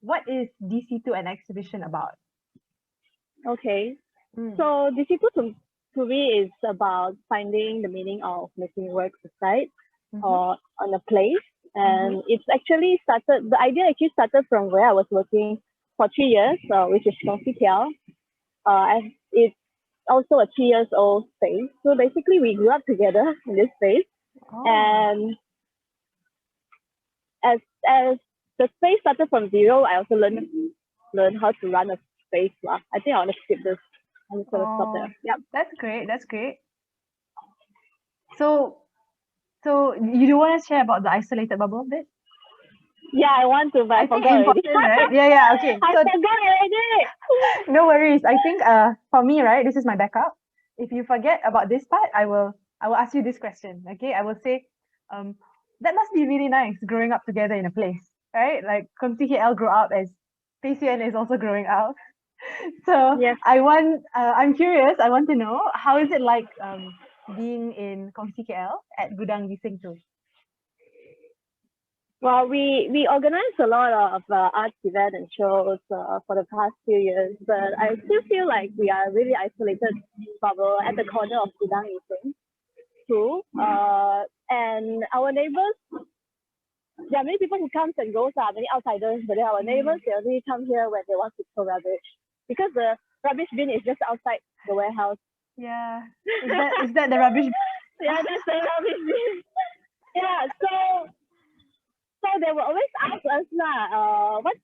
what is DC2 an exhibition about? Okay. Mm. So the Situ to me is about finding the meaning of making work aside or on a place. And it's actually started, the idea actually started from where I was working for 3 years, which is Confitel. And it's also a 3 years old space. So basically we grew up together in this space. Oh. And as the space started from zero, I also learned how to run a space. I think I want to skip this. I'm just gonna stop there. Yep. That's great. That's great. So, you do want to share about the isolated bubble bit? Yeah, I want to, but I think forgot already. important, right? Yeah. Okay. I So forgot already. no worries. I think for me, right, this is my backup. If you forget about this part, I will ask you this question. Okay, I will say, that must be really nice growing up together in a place, right? Like KL grew up as Pey Sien is also growing up. So Yes. I'm curious. I want to know how is it like being in KL at Gudang Gising too? Well, we organized a lot of arts events and shows for the past few years, but I still feel like we are really isolated bubble at the corner of Gudang Ising too. And our neighbors, there are many people who comes and goes, many outsiders, but then our neighbors, they only come here when they want to throw rubbish because the rubbish bin is just outside the warehouse. Yeah. Is that the rubbish bin? Yeah, that's the rubbish bin. Yeah, so they will always ask us what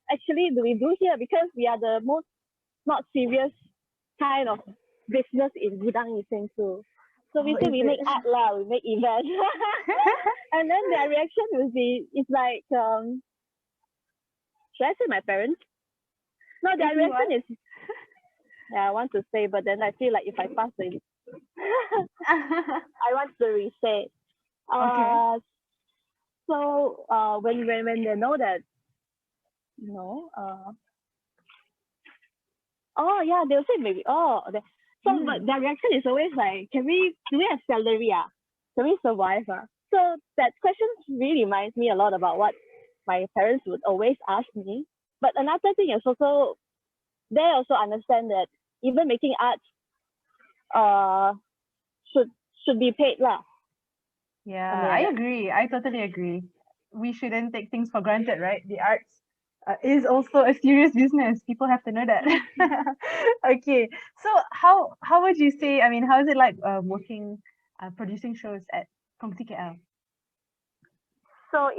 actually do we do here, because we are the most not serious kind of business in Gudang Ising too. So we say we make art we make events. And then their reaction will be, it's like, should I say my parents? No, their reaction is, yeah, I want to say, but then I feel like if I pass it, I want to re-say. Okay. So when they know that, oh yeah, they'll say maybe, so but their reaction is always like, do we have salary? Can we survive? So that question really reminds me a lot about what my parents would always ask me. But another thing is also, they also understand that even making art should be paid lah. Yeah, I agree. I totally agree. We shouldn't take things for granted, right? The arts is also a serious business. People have to know that. Okay, so how would you say? I mean, how is it like working, producing shows at Kongsi KL? So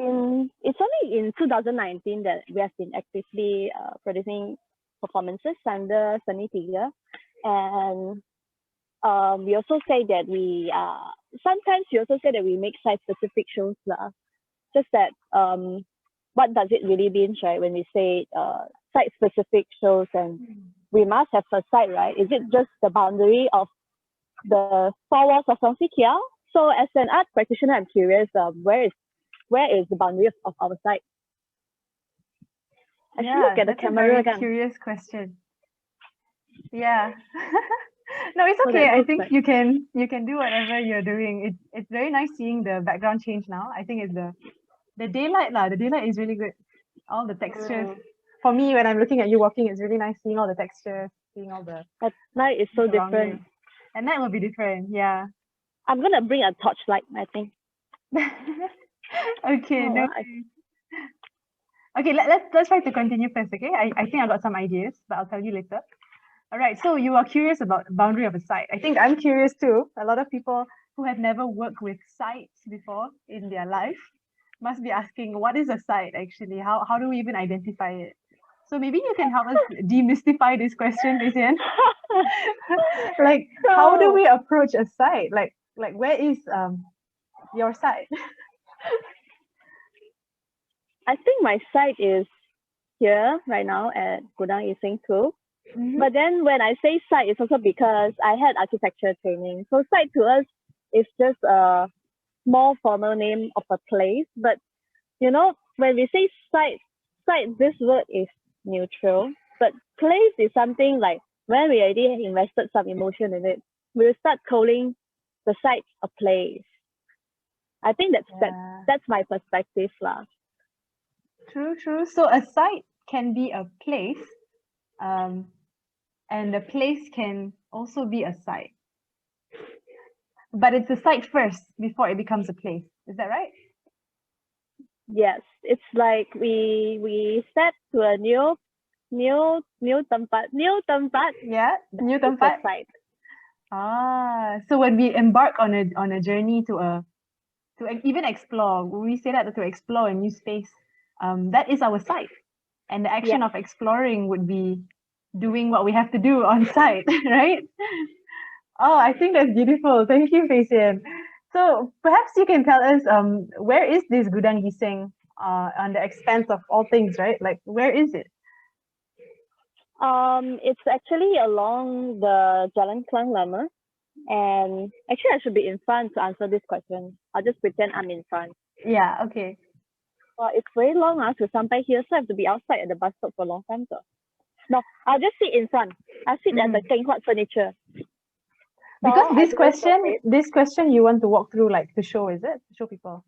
it's only in 2019 that we have been actively producing performances under Seni Tiga, and we also say that sometimes we also say that we make site specific shows lah. Just that what does it really mean, right? When we say site specific shows, and we must have a site, right? Is it just the boundary of the four walls of Kongsi KL? So as an art practitioner, I'm curious, where is the boundary of our site? I should look at the camera again. Curious question. Yeah. No, it's okay. I think you can do whatever you're doing. It's very nice seeing the background change now. I think it's the daylight lah. The daylight is really good. All the textures. For me, when I'm looking at you walking, it's really nice seeing all the textures, seeing all the. At night is so different. At night will be different. Yeah. I'm gonna bring a torchlight, I think. Okay. No. Okay. Let's try to continue first. Okay. I think I got some ideas, but I'll tell you later. All right, so you are curious about the boundary of a site. I think I'm curious too. A lot of people who have never worked with sites before in their life must be asking, what is a site actually? How do we even identify it? So maybe you can help us demystify this question, Pey Sien. Like, how do we approach a site? Like where is your site? I think my site is here right now at Gudang Ising too. But then when I say site, it's also because I had architecture training. So site to us is just a more formal name of a place. But when we say site, this word is neutral. But place is something like when we already invested some emotion in it, we'll start calling the site a place. I think that's my perspective lah. True, true. So a site can be a place, and the place can also be a site. But it's a site first before it becomes a place. Is that right? Yes, it's like we step to a new tempat, Yeah, new it's a tempat. site. Ah, so when we embark on a journey even explore, when we say that to explore a new space, that is our site. And the action Yes. of exploring would be doing what we have to do on site, right? Oh, I think that's beautiful. Thank you, Pey Sien. So perhaps you can tell us where is this Gudang Gising on the expanse of all things, right? Like where is it? It's actually along the Jalan Klang Lama, and actually I should be in front to answer this question. I'll just pretend I'm in front. Yeah, okay. It's very long to sampai here, so I have to be outside at the bus stop for a long time. So. No, I'll just sit in front. I'll sit at the Keng Huat furniture. Because So this question you want to walk through like to show, is it? To show people.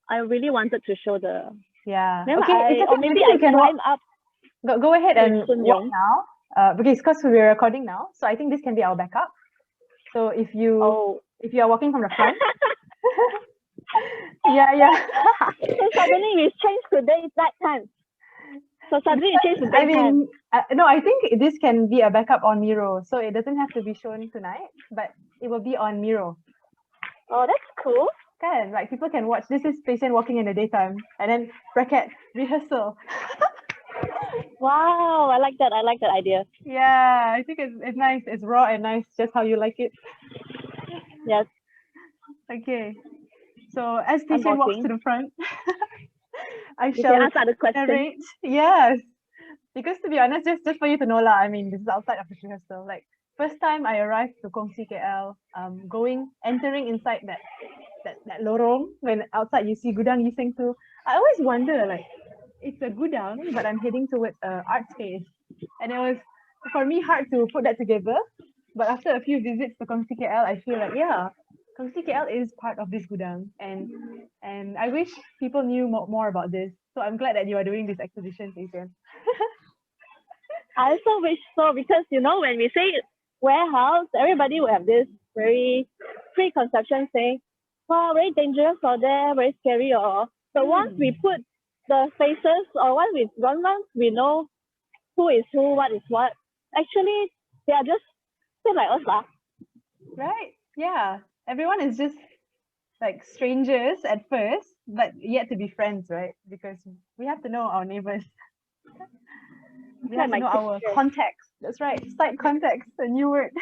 I really wanted to show the. Yeah. Then Okay, it's okay. or maybe I can climb up. Go ahead and Sun walk Yong. now. Because we're recording now, so I think this can be our backup. So if you are walking from the front, yeah. So suddenly we changed to that time. So suddenly we changed to I daytime. mean, no, I think this can be a backup on Miro, so it doesn't have to be shown tonight, but it will be on Miro. Oh, that's cool. Can like people can watch. This is Pey Sien walking in the daytime, and then bracket rehearsal. Wow, I like that. I like that idea. Yeah, I think it's nice. It's raw and nice, just how you like it. Yes. Okay. So as Pey Sien walks to the front, I You shall can ask other questions. narrate. Yes. Because to be honest, just for you to know lah, I mean, this is outside of the rehearsal. Like first time I arrived to Kongsi KL, entering inside that lorong, when outside you see Gudang Gising too. I always wonder like it's a Gudang, but I'm heading towards a art space, and it was for me hard to put that together. But after a few visits to Kongsi KL, I feel like yeah, Kongsi KL is part of this Gudang, and I wish people knew more about this. So I'm glad that you are doing this exhibition, Pey Sien. I also wish so, because when we say warehouse, everybody will have this very preconception saying, wow, very dangerous or there, very scary or. But once we put the faces, or once we know who is who, what is what, actually they are just like us lah. Right? Yeah. Everyone is just like strangers at first, but yet to be friends, right? Because we have to know our neighbors. We have to know our context. That's right. Site context, a new word.